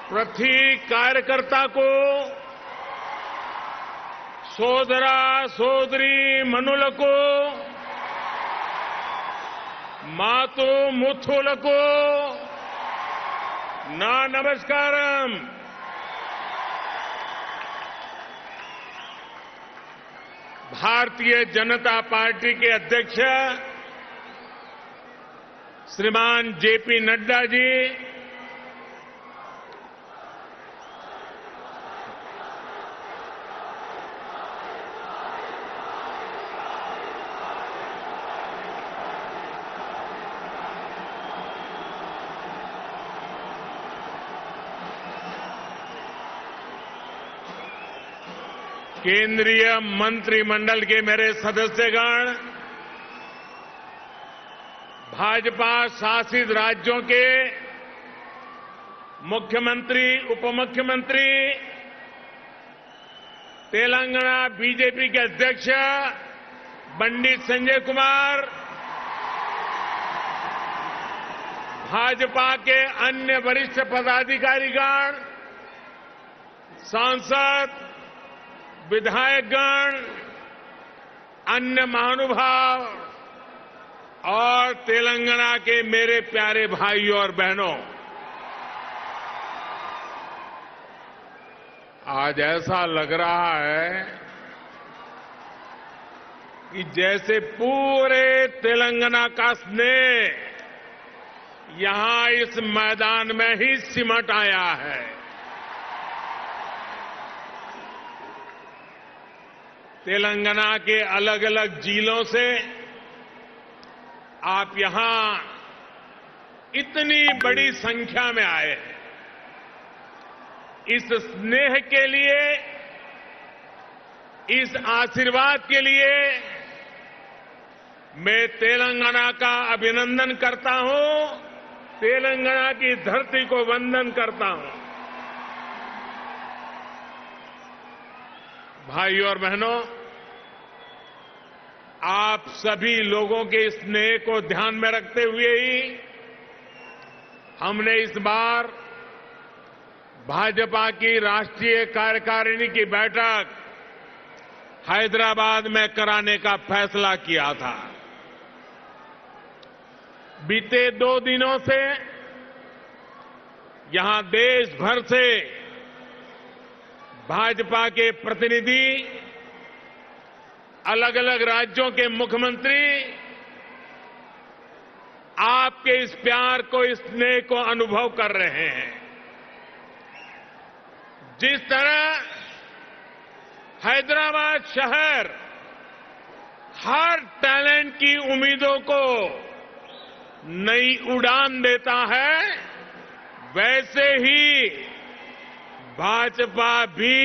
प्रति कार्यकर्ता को సోదరా సోదరి మనులకు మాతు ముత్తులకు నా నమస్కారం. भारतीय जनता पार्टी के अध्यक्ष श्रीमान जेपी नड्डा जी, केंद्रीय मंत्रिमंडल के मेरे सदस्यगण, भाजपा शासित राज्यों के मुख्यमंत्री, उपमुख्यमंत्री, तेलंगाना बीजेपी के अध्यक्ष बंडी संजय कुमार, भाजपा के अन्य वरिष्ठ पदाधिकारीगण, सांसद, विधायकगण, अन्य महानुभाव और तेलंगाना के मेरे प्यारे भाइयों और बहनों, आज ऐसा लग रहा है कि जैसे पूरे तेलंगाना का स्नेह यहां इस मैदान में ही सिमट आया है. तेलंगाना के अलग अलग जिलों से आप यहां इतनी बड़ी संख्या में आए हैं. इस स्नेह के लिए, इस आशीर्वाद के लिए मैं तेलंगाना का अभिनंदन करता हूं, तेलंगाना की धरती को वंदन करता हूं. भाइयों और बहनों, आप सभी लोगों के स्नेह को ध्यान में रखते हुए ही हमने इस बार भाजपा की राष्ट्रीय कार्यकारिणी की बैठक हैदराबाद में कराने का फैसला किया था. बीते 2 दिनों से यहां देश भर से भाजपा के प्रतिनिधि, अलग अलग राज्यों के मुख्यमंत्री आपके इस प्यार को, इस स्नेह को अनुभव कर रहे हैं. जिस तरह हैदराबाद शहर हर टैलेंट की उम्मीदों को नई उड़ान देता है, वैसे ही भाजपा भी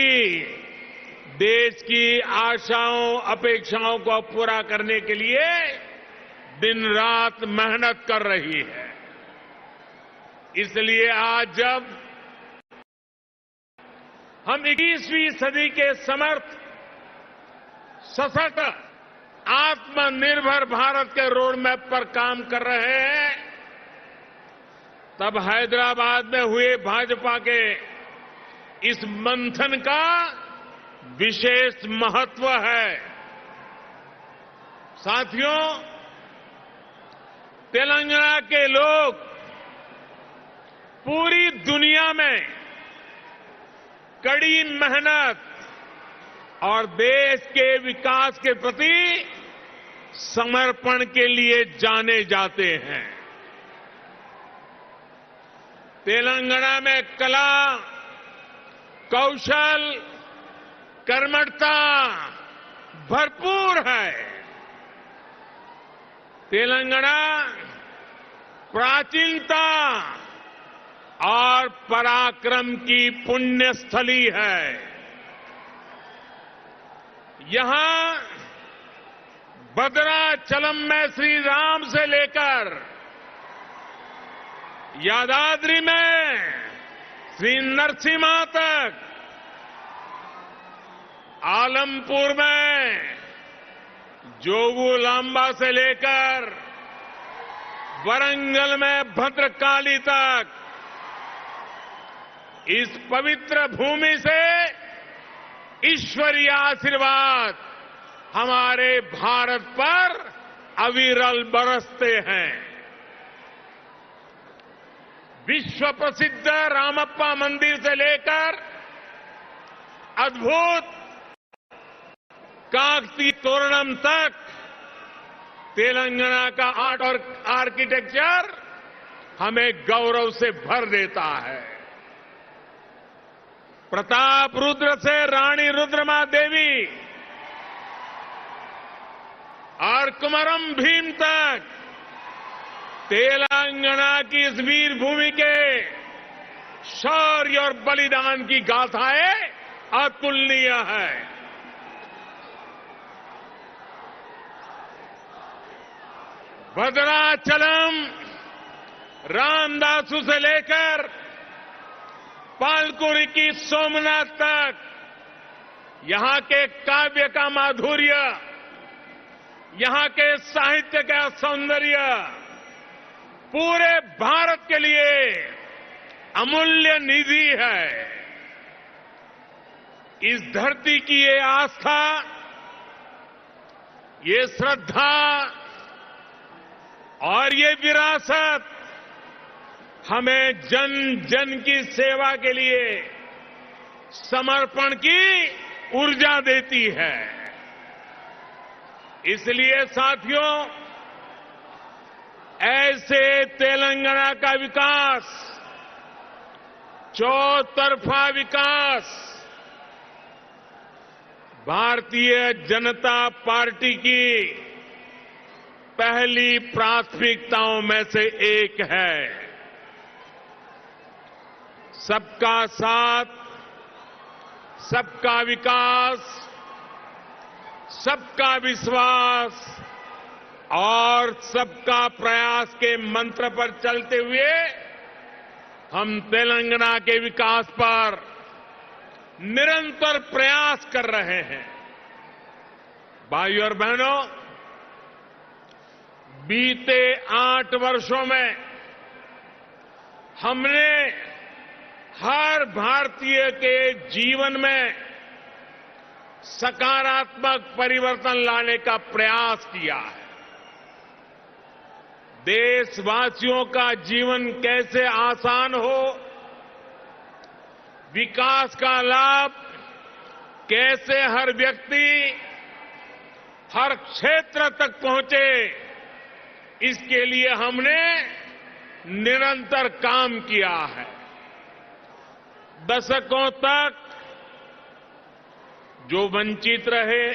देश की आशाओं, अपेक्षाओं को पूरा करने के लिए दिन रात मेहनत कर रही है. इसलिए आज जब हम 21वीं सदी के समर्थ, सशक्त, आत्मनिर्भर भारत के रोड मैप पर काम कर रहे हैं, तब हैदराबाद में हुए भाजपा के इस मंथन का विशेष महत्व है. साथियों, तेलंगाना के लोग पूरी दुनिया में कड़ी मेहनत और देश के विकास के प्रति समर्पण के लिए जाने जाते हैं. तेलंगाना में कला, कौशल, कर्मठता भरपूर है. तेलंगाना प्राचीनता और पराक्रम की पुण्य स्थली है. यहां भद्राचलम में श्री राम से लेकर यादाद्री में श्री नरसिम्हा तक, आलमपुर में जोगुलांबा से लेकर वरंगल में भद्रकाली तक इस पवित्र भूमि से ईश्वरीय आशीर्वाद हमारे भारत पर अविरल बरसते हैं। विश्व प्रसिद्ध रामप्पा मंदिर से लेकर अद्भुत काकतीय तोरणम तक तेलंगाना का आर्ट और आर्किटेक्चर हमें गौरव से भर देता है। प्रताप रुद्र से रानी रुद्रमा देवी और कुमरम भीम तक तेलंगाना की इस वीर भूमि के शौर्य और बलिदान की गाथाएं अतुलनीय है। भद्राचलम रामदासु से लेकर पालकुरी की सोमनाथ तक यहां के काव्य का माधुर्य, यहां के साहित्य का सौंदर्य पूरे भारत के लिए अमूल्य निधि है। इस धरती की ये आस्था, ये श्रद्धा और ये विरासत हमें जन जन की सेवा के लिए समर्पण की ऊर्जा देती है। इसलिए साथियों, ऐसे तेलंगाना का विकास, चौतरफा विकास भारतीय जनता पार्टी की पहली प्राथमिकताओं में से एक है। सबका साथ, सबका विकास, सबका विश्वास और सबका प्रयास के मंत्र पर चलते हुए हम तेलंगाना के विकास पर निरंतर प्रयास कर रहे हैं। भाइयों और बहनों, बीते 8 वर्षों में हमने हर भारतीय के जीवन में सकारात्मक परिवर्तन लाने का प्रयास किया है। देशवासियों का जीवन कैसे आसान हो, विकास का लाभ कैसे हर व्यक्ति, हर क्षेत्र तक पहुंचे, इसके लिए हमने निरंतर काम किया है। दशकों तक जो वंचित रहे,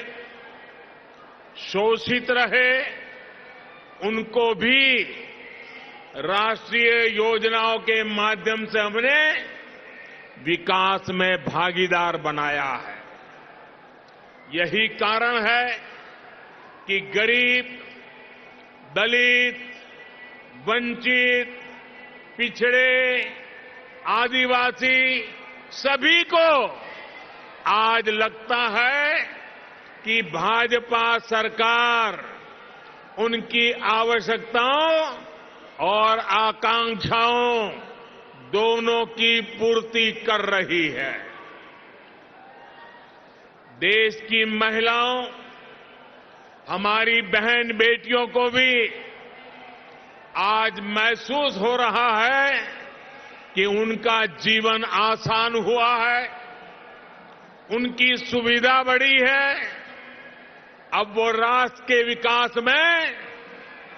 शोषित रहे, उनको भी राष्ट्रीय योजनाओं के माध्यम से हमने विकास में भागीदार बनाया है। यही कारण है कि गरीब, दलित, वंचित, पिछड़े, आदिवासी सभी को आज लगता है कि भाजपा सरकार उनकी आवश्यकताओं और आकांक्षाओं दोनों की पूर्ति कर रही है। देश की महिलाओं, हमारी बहन बेटियों को भी आज महसूस हो रहा है कि उनका जीवन आसान हुआ है, उनकी सुविधा बढ़ी है। अब वो राष्ट्र के विकास में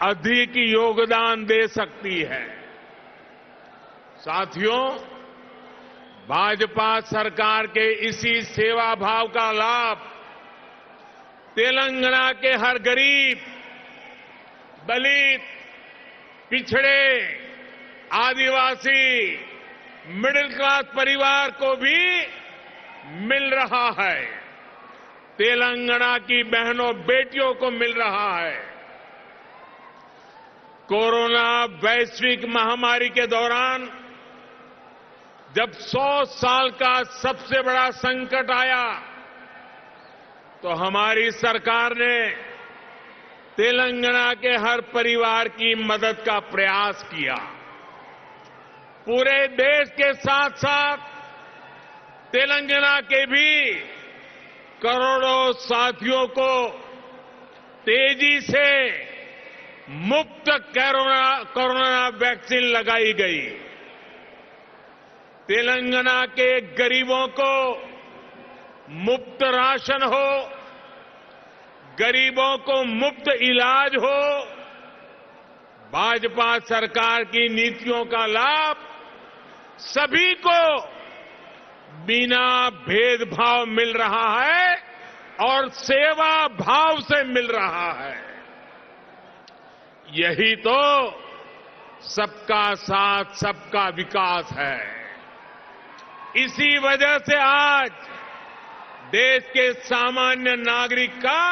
अधिक योगदान दे सकती है। साथियों, भाजपा सरकार के इसी सेवा भाव का लाभ तेलंगाना के हर गरीब, दलित, पिछड़े, आदिवासी, मिडिल क्लास परिवार को भी मिल रहा है। तेलंगाना की बहनों बेटियों को मिल रहा है। कोरोना वैश्विक महामारी के दौरान जब 100 साल का सबसे बड़ा संकट आया तो हमारी सरकार ने तेलंगाना के हर परिवार की मदद का प्रयास किया। पूरे देश के साथ साथ तेलंगाना के भी करोड़ों साथियों को तेजी से मुफ्त कोरोना वैक्सीन लगाई गई। तेलंगाना के गरीबों को मुफ्त राशन हो, गरीबों को मुफ्त इलाज हो, भाजपा सरकार की नीतियों का लाभ सभी को बिना भेदभाव मिल रहा है और सेवा भाव से मिल रहा है। यही तो सबका साथ सबका विकास है। इसी वजह से आज देश के सामान्य नागरिक का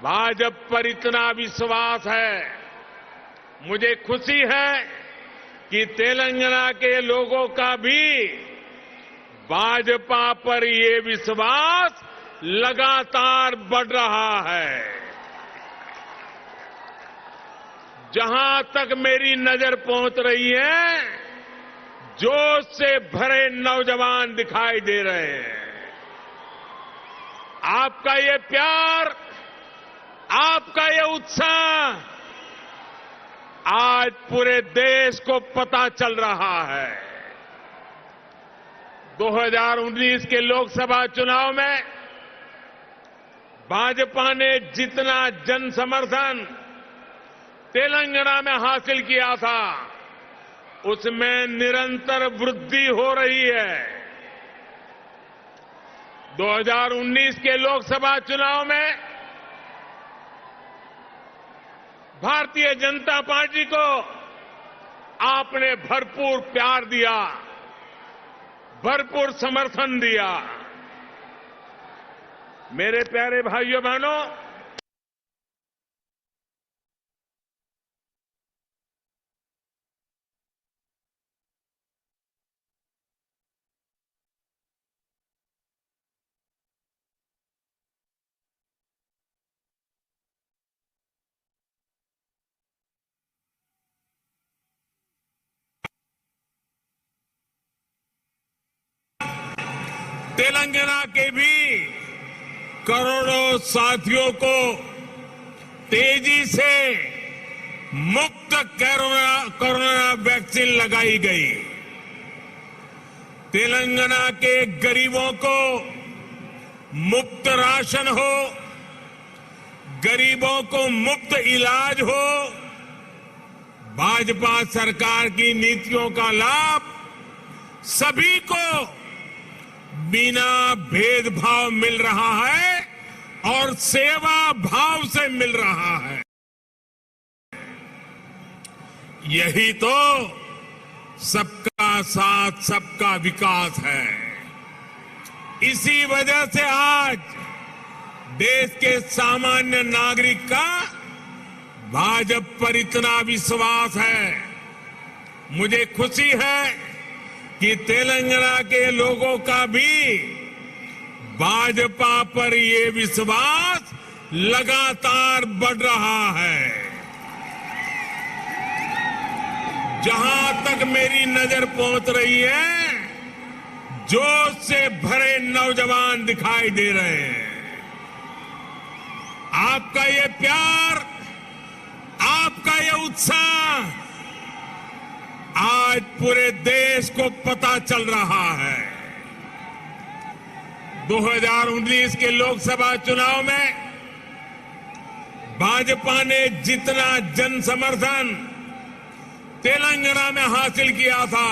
भाजपा पर इतना विश्वास है। मुझे खुशी है कि तेलंगाना के लोगों का भी भाजपा पर ये विश्वास लगातार बढ़ रहा है। जहां तक मेरी नजर पहुंच रही है, जोश से भरे नौजवान दिखाई दे रहे हैं। आपका ये प्यार, आपका ये उत्साह आज पूरे देश को पता चल रहा है। 2019 के लोकसभा चुनाव में भाजपा ने जितना जन समर्थन तेलंगाना में हासिल किया था, उसमें निरंतर वृद्धि हो रही है। 2019 के लोकसभा चुनाव में भारतीय जनता पार्टी को आपने भरपूर प्यार दिया, भरपूर समर्थन दिया। मेरे प्यारे भाइयों बहनों, तेलंगाना के भी करोड़ों साथियों को तेजी से मुफ्त कोरोना वैक्सीन लगाई गई। तेलंगाना के गरीबों को मुफ्त राशन हो, गरीबों को मुफ्त इलाज हो, भाजपा सरकार की नीतियों का लाभ सभी को बिना भेदभाव मिल रहा है और सेवा भाव से मिल रहा है। यही तो सबका साथ सबका विकास है। इसी वजह से आज देश के सामान्य नागरिक का भाजपा पर इतना विश्वास है। मुझे खुशी है कि तेलंगाना के लोगों का भी भाजपा पर ये विश्वास लगातार बढ़ रहा है। जहां तक मेरी नजर पहुंच रही है, जोश से भरे नौजवान दिखाई दे रहे हैं। आपका ये प्यार, आपका ये उत्साह आज पूरे देश को पता चल रहा है। 2019 के लोकसभा चुनाव में भाजपा ने जितना जन समर्थन तेलंगाना में हासिल किया था,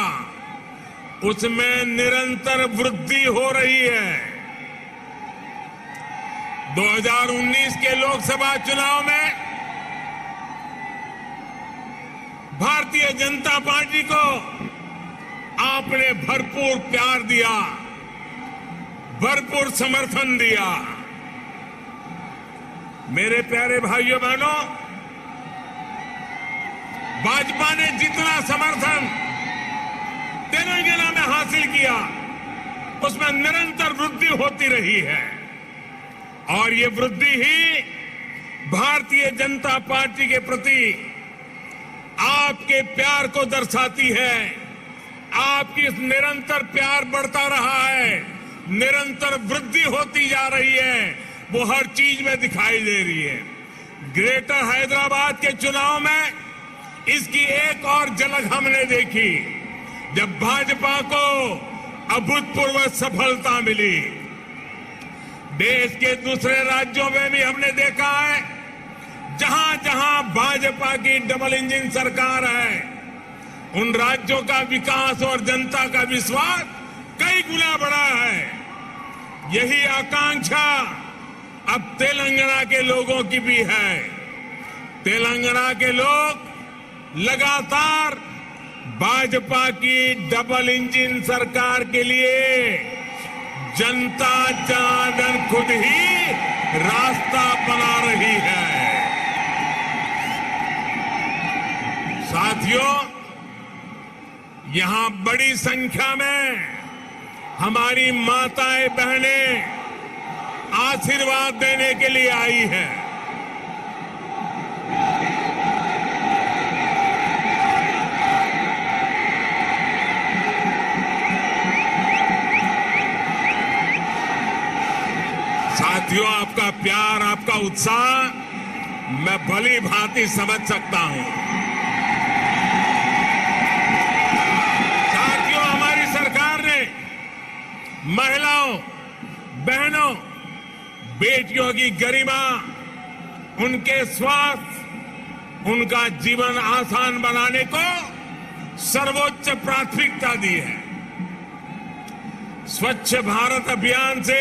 उसमें निरंतर वृद्धि हो रही है। 2019 के लोकसभा चुनाव में भारतीय जनता पार्टी को आपने भरपूर प्यार दिया, भरपूर समर्थन दिया। मेरे प्यारे भाइयों बहनों, भाजपा ने जितना समर्थन तेलंगाना में हासिल किया, उसमें निरंतर वृद्धि होती रही है। और ये वृद्धि ही भारतीय जनता पार्टी के प्रति आपके प्यार को दर्शाती है, आपकी निरंतर प्यार बढ़ता रहा है, निरंतर वृद्धि होती जा रही है, वो हर चीज में दिखाई दे रही है। ग्रेटर हैदराबाद के चुनाव में इसकी एक और झलक हमने देखी, जब भाजपा को अभूतपूर्व सफलता मिली। देश के दूसरे राज्यों में भी हमने देखा है, जहां जहां भाजपा की डबल इंजन सरकार है, उन राज्यों का विकास और जनता का विश्वास कई गुना बढ़ा है। यही आकांक्षा अब तेलंगाना के लोगों की भी है। तेलंगाना के लोग लगातार भाजपा की डबल इंजन सरकार के लिए जनता जनार्दन खुद ही रास्ता बना रही है। साथियों, यहां बड़ी संख्या में हमारी माताएं बहनें आशीर्वाद देने के लिए आई हैं। साथियों, आपका प्यार, आपका उत्साह मैं भली भांति समझ सकता हूं। साथियों, हमारी सरकार ने महिलाओं, बहनों, बेटियों की गरिमा, उनके स्वास्थ्य, उनका जीवन आसान बनाने को सर्वोच्च प्राथमिकता दी है। स्वच्छ भारत अभियान से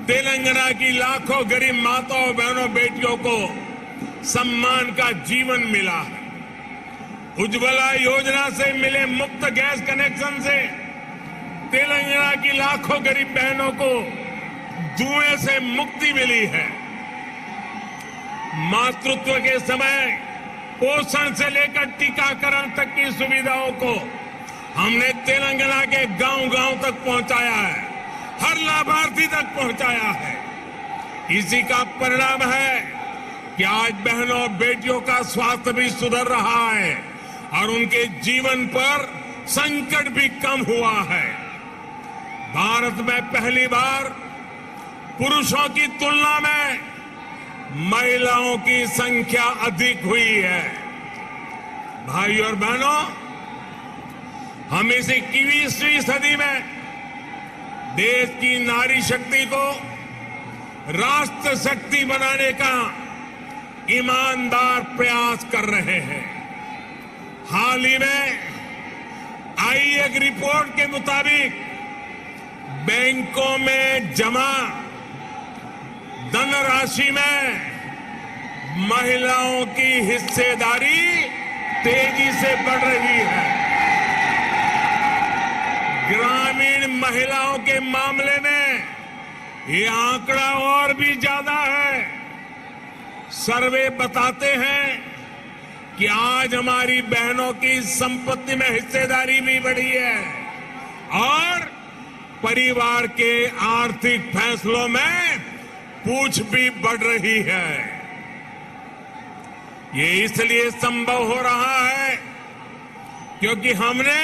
तेलंगाना की लाखों गरीब माताओं, बहनों, बेटियों को सम्मान का जीवन मिला है। उज्ज्वला योजना से मिले मुफ्त गैस कनेक्शन से तेलंगाना की लाखों गरीब बहनों को धुएं से मुक्ति मिली है। मातृत्व के समय पोषण से लेकर टीकाकरण तक की सुविधाओं को हमने तेलंगाना के गांव-गांव तक पहुंचाया है, हर लाभार्थी तक पहुंचाया है। इसी का परिणाम है कि आज बहनों, बेटियों का स्वास्थ्य भी सुधर रहा है और उनके जीवन पर संकट भी कम हुआ है। भारत में पहली बार पुरुषों की तुलना में महिलाओं की संख्या अधिक हुई है। भाइयों और बहनों, हम इस 21वीं सदी में देश की नारी शक्ति को राष्ट्र शक्ति बनाने का ईमानदार प्रयास कर रहे हैं। हाल ही में आई एक रिपोर्ट के मुताबिक बैंकों में जमा धनराशि में महिलाओं की हिस्सेदारी तेजी से बढ़ रही है। ग्रामीण महिलाओं के मामले में ये आंकड़ा और भी ज्यादा है। सर्वे बताते हैं कि आज हमारी बहनों की संपत्ति में हिस्सेदारी भी बढ़ी है और परिवार के आर्थिक फैसलों में पूछ भी बढ़ रही है। ये इसलिए संभव हो रहा है क्योंकि हमने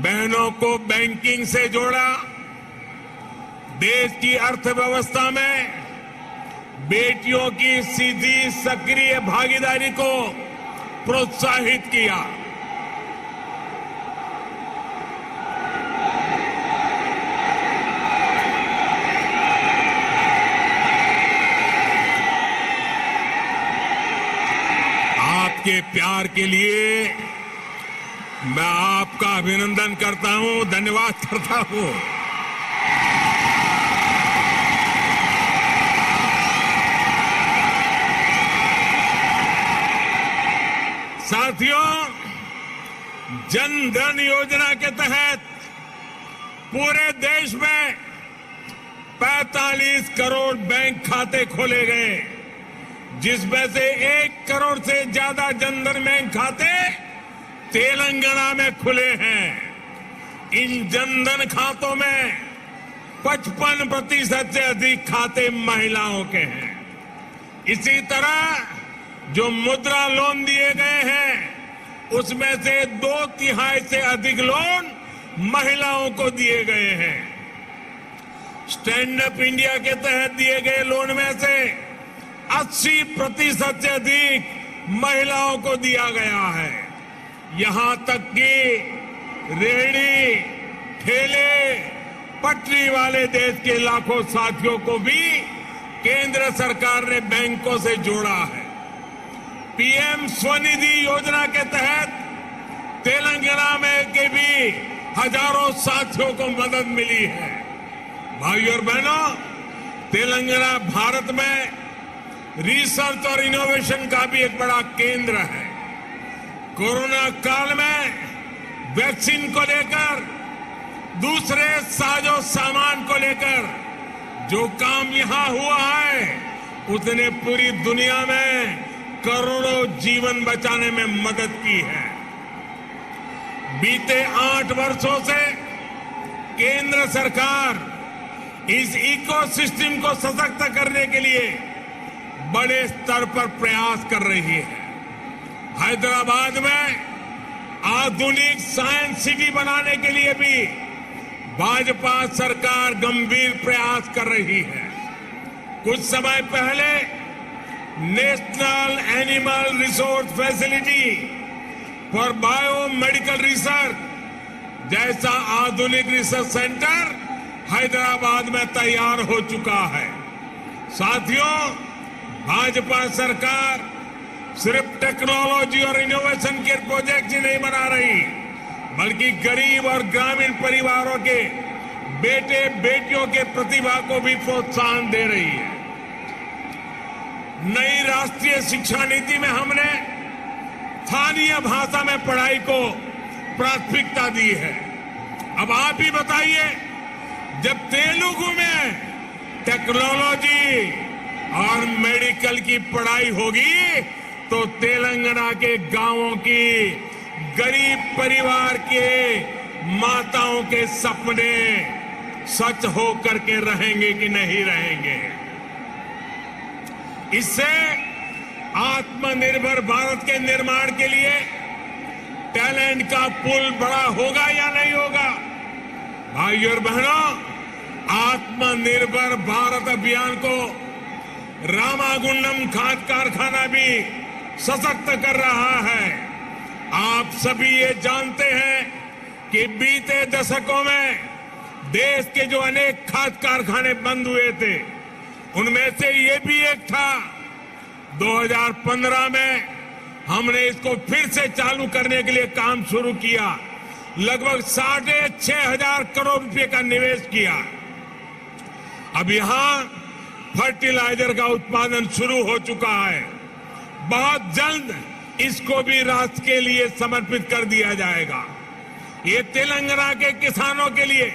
बहनों को बैंकिंग से जोड़ा, देश की अर्थव्यवस्था में बेटियों की सीधी सक्रिय भागीदारी को प्रोत्साहित किया। आपके प्यार के लिए मैं आपका अभिनंदन करता हूं, धन्यवाद करता हूं। साथियों, जन धन योजना के तहत पूरे देश में 45 करोड़ बैंक खाते खोले गए, जिसमें से 1 करोड़ से ज्यादा जनधन बैंक खाते तेलंगाना में खुले हैं। इन जनधन खातों में 55% से अधिक खाते महिलाओं के हैं। इसी तरह जो मुद्रा लोन दिए गए हैं उसमें से 2/3 से अधिक लोन महिलाओं को दिए गए हैं। स्टैंड अप इंडिया के तहत दिए गए लोन में से 80% से अधिक महिलाओं को दिया गया है। यहां तक कि रेहड़ी, ठेले, पटरी वाले देश के लाखों साथियों को भी केंद्र सरकार ने बैंकों से जोड़ा है। पीएम स्वनिधि योजना के तहत तेलंगाना में के भी हजारों साथियों को मदद मिली है। भाइयों और बहनों, तेलंगाना भारत में रिसर्च और इनोवेशन का भी एक बड़ा केंद्र है। कोरोना काल में वैक्सीन को लेकर, दूसरे साजो सामान को लेकर जो काम यहां हुआ है, उसने पूरी दुनिया में करोड़ों जीवन बचाने में मदद की है। बीते 8 वर्षों से केंद्र सरकार इस इकोसिस्टम को सशक्त करने के लिए बड़े स्तर पर प्रयास कर रही है। हैदराबाद में आधुनिक साइंस सिटी बनाने के लिए भी भाजपा सरकार गंभीर प्रयास कर रही है। कुछ समय पहले national animal resource facility for biomedical research जैसा आधुनिक रिसर्च सेंटर हैदराबाद में तैयार हो चुका है। साथियों, भाजपा सरकार सिर्फ टेक्नोलॉजी और इनोवेशन के प्रोजेक्ट ही नहीं बना रही, बल्कि गरीब और ग्रामीण परिवारों के बेटे बेटियों के प्रतिभा को भी प्रोत्साहन दे रही है। नई राष्ट्रीय शिक्षा नीति में हमने स्थानीय भाषा में पढ़ाई को प्राथमिकता दी है। अब आप ही बताइए, जब तेलुगु में टेक्नोलॉजी और मेडिकल की पढ़ाई होगी तो तेलंगाना के गांवों की गरीब परिवार के माताओं के सपने सच हो करके रहेंगे कि नहीं रहेंगे। इससे आत्मनिर्भर भारत के निर्माण के लिए टैलेंट का पूल बड़ा होगा या नहीं होगा? भाइयों और बहनों, आत्मनिर्भर भारत अभियान को रामागुंडम खाद कारखाना भी सशक्त कर रहा है। आप सभी ये जानते हैं कि बीते दशकों में देश के जो अनेक खाद कारखाने बंद हुए थे, उनमें से ये भी एक था। 2015 में हमने इसको फिर से चालू करने के लिए काम शुरू किया। लगभग 6,500 करोड़ रुपए का निवेश किया। अब यहां फर्टिलाइजर का उत्पादन शुरू हो चुका है। बहुत जल्द इसको भी राष्ट्र के लिए समर्पित कर दिया जाएगा। ये तेलंगाना के किसानों के लिए,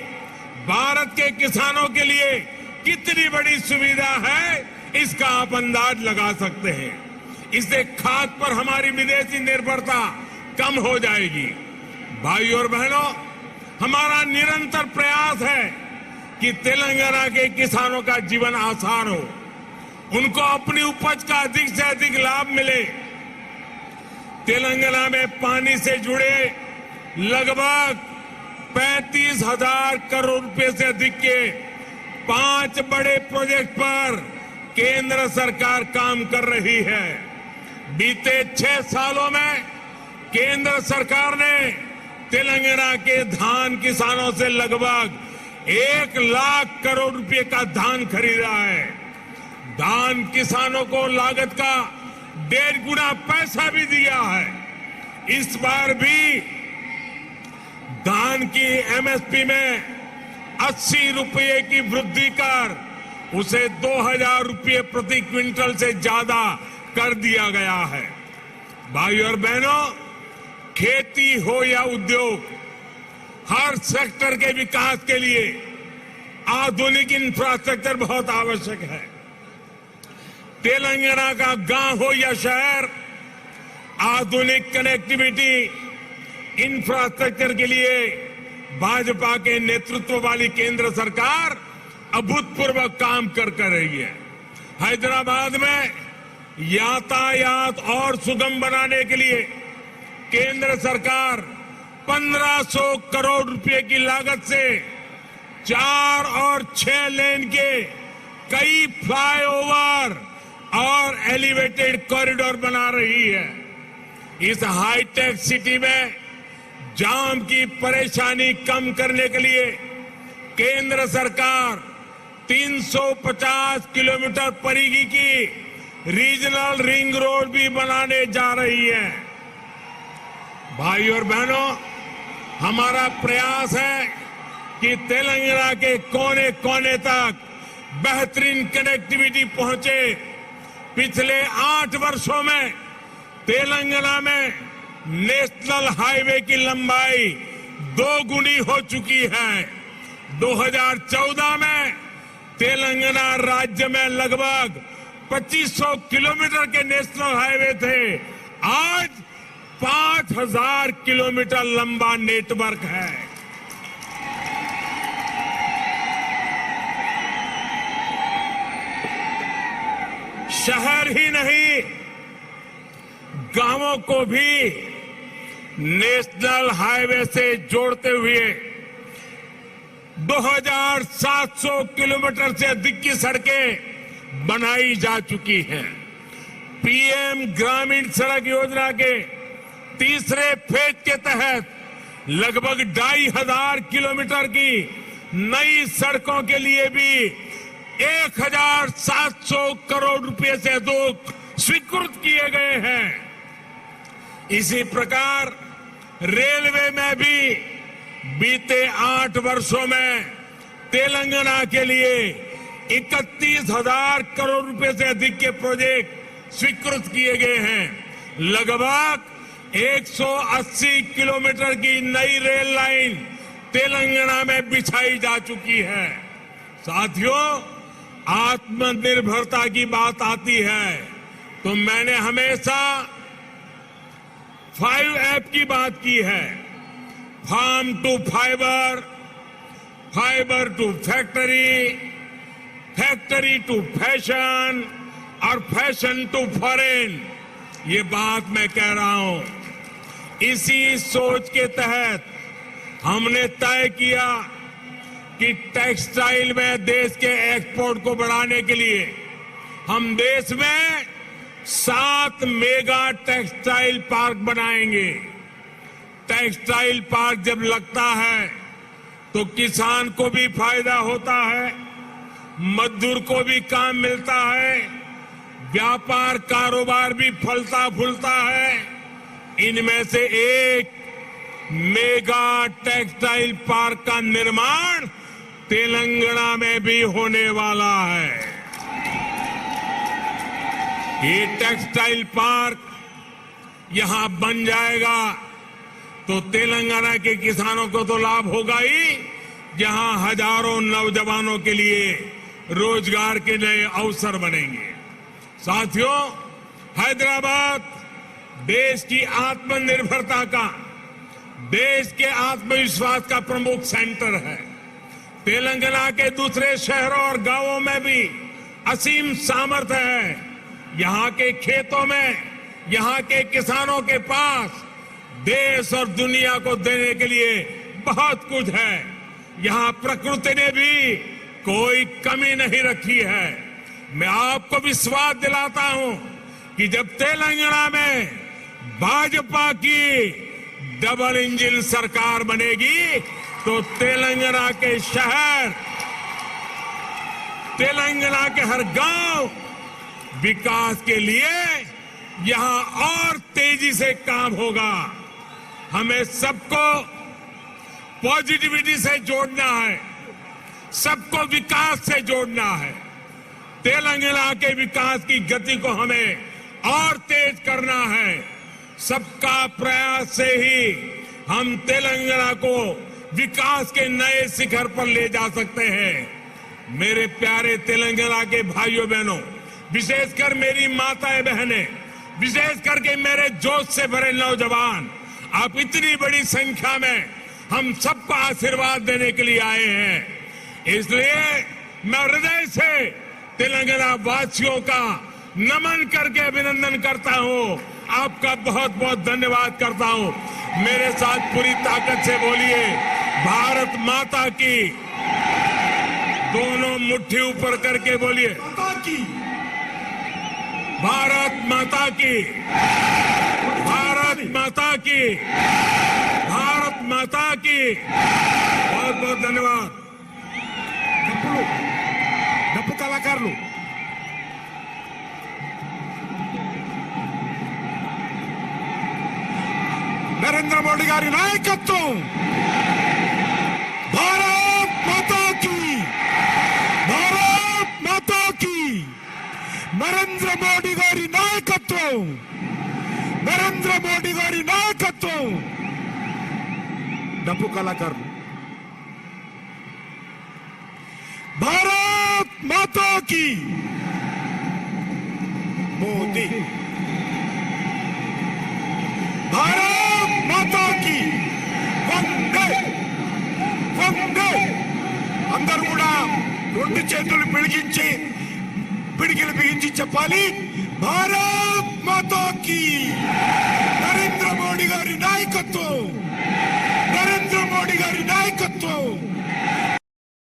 भारत के किसानों के लिए कितनी बड़ी सुविधा है, इसका आप अंदाज लगा सकते हैं। इससे खाद पर हमारी विदेशी निर्भरता कम हो जाएगी। भाइयों और बहनों, हमारा निरंतर प्रयास है कि तेलंगाना के किसानों का जीवन आसान हो, उनको अपनी उपज का अधिक से अधिक लाभ मिले। तेलंगाना में पानी से जुड़े लगभग 35,000 करोड़ रुपए से अधिक के 5 बड़े प्रोजेक्ट पर केंद्र सरकार काम कर रही है। बीते 6 सालों में केंद्र सरकार ने तेलंगाना के धान किसानों से लगभग 1 लाख करोड़ रुपए का धान खरीदा है। धान किसानों को लागत का 1.5 गुना पैसा भी दिया है। इस बार भी धान की एमएसपी में 80 रुपये की वृद्धि कर उसे 2,000 रुपये प्रति क्विंटल से ज्यादा कर दिया गया है। भाइयों और बहनों, खेती हो या उद्योग, हर सेक्टर के विकास के लिए आधुनिक इंफ्रास्ट्रक्चर बहुत आवश्यक है। तेलंगाना का गांव हो या शहर, आधुनिक कनेक्टिविटी इंफ्रास्ट्रक्चर के लिए भाजपा के नेतृत्व वाली केंद्र सरकार अभूतपूर्व काम कर रही है। हैदराबाद में यातायात और सुगम बनाने के लिए केंद्र सरकार 1500 करोड़ रुपए की लागत से 4 और 6 लेन के कई फ्लाईओवर और एलिवेटेड कॉरिडोर बना रही है। इस हाईटेक सिटी में जाम की परेशानी कम करने के लिए केंद्र सरकार 350 किलोमीटर परिधि की रीजनल रिंग रोड भी बनाने जा रही है। भाइयों और बहनों, हमारा प्रयास है कि तेलंगाना के कोने कोने तक बेहतरीन कनेक्टिविटी पहुंचे। पिछले 8 वर्षों में तेलंगाना में नेशनल हाईवे की लंबाई 2 गुनी हो चुकी है। 2014 में तेलंगाना राज्य में लगभग 2500 किलोमीटर के नेशनल हाईवे थे। आज 5000 किलोमीटर लंबा नेटवर्क है। शहर ही नहीं, गांवों को भी नेशनल हाईवे से जोड़ते हुए 2700 किलोमीटर से अधिक की सड़कें बनाई जा चुकी हैं। पीएम ग्रामीण सड़क योजना के तीसरे फेज के तहत लगभग 2500 किलोमीटर की नई सड़कों के लिए भी 1700 करोड़ रुपए से अधिक स्वीकृत किए गए हैं। इसी प्रकार रेलवे में भी बीते 8 वर्षों में तेलंगाना के लिए 31,000 करोड़ रुपए से अधिक के प्रोजेक्ट स्वीकृत किए गए हैं। लगभग 180 किलोमीटर की नई रेल लाइन तेलंगाना में बिछाई जा चुकी है। साथियों, आत्मनिर्भरता की बात आती है तो मैंने हमेशा 5 की बात की है। Farm to fibre, fibre to factory, factory to fashion और फैशन टू फॉरेन। ये बात मैं कह रहा हूं। इसी सोच के तहत हमने तय किया कि टेक्सटाइल में देश के एक्सपोर्ट को बढ़ाने के लिए हम देश में 7 मेगा टेक्सटाइल पार्क बनाएंगे। टेक्सटाइल पार्क जब लगता है तो किसान को भी फायदा होता है, मजदूर को भी काम मिलता है, व्यापार कारोबार भी फलता फूलता है। इनमें से एक मेगा टेक्सटाइल पार्क का निर्माण तेलंगाना में भी होने वाला है। ये टेक्सटाइल पार्क यहां बन जाएगा तो तेलंगाना के किसानों को तो लाभ होगा ही, जहां हजारों नौजवानों के लिए रोजगार के नए अवसर बनेंगे। साथियों, हैदराबाद देश की आत्मनिर्भरता का, देश के आत्मविश्वास का प्रमुख सेंटर है। तेलंगाना के दूसरे शहरों और गांवों में भी असीम सामर्थ्य है। यहां के खेतों में, यहां के किसानों के पास देश और दुनिया को देने के लिए बहुत कुछ है। यहां प्रकृति ने भी कोई कमी नहीं रखी है। मैं आपको विश्वास दिलाता हूं कि जब तेलंगाना में भाजपा की डबल इंजन सरकार बनेगी तो तेलंगाना के शहर, तेलंगाना के हर गांव विकास के लिए यहां और तेजी से काम होगा। हमें सबको पॉजिटिविटी से जोड़ना है, सबको विकास से जोड़ना है। तेलंगाना के विकास की गति को हमें और तेज करना है। सबका प्रयास से ही हम तेलंगाना को विकास के नए शिखर पर ले जा सकते हैं। मेरे प्यारे तेलंगाना के भाइयों बहनों, विशेषकर मेरी माताएं बहनें, विशेष करके मेरे जोश से भरे नौजवान, आप इतनी बड़ी संख्या में हम सबको आशीर्वाद देने के लिए आए हैं। इसलिए मैं हृदय से तेलंगाना वासियों का नमन करके अभिनंदन करता हूं आपका बहुत बहुत धन्यवाद करता हूं। मेरे साथ पूरी ताकत से बोलिए, भारत माता की। दोनों मुट्ठी ऊपर करके बोलिए, भारत माता की, भारत माता की, भारत माता की। बहुत बहुत धन्यवाद। డప్పు కళాకారులు నరేంద్ర మోడీ గారి నాయకత్వం, భారత్ మాతా కీ, భారత్ మాతా కీ, నరేంద్ర మోడీ గారి నాయకత్వం, నరేంద్ర మోడీ గారి నాయకత్వం. డప్పు కళాకారులు भारत माता की, मोदी, भारत माता की, వందే వందే. అందరూ కూడా రెండు చేతులు పిడికిలు బిగించి చెప్పాలి, భారత్ మాతా की. నరేంద్ర మోడీ గారి నాయకత్వం.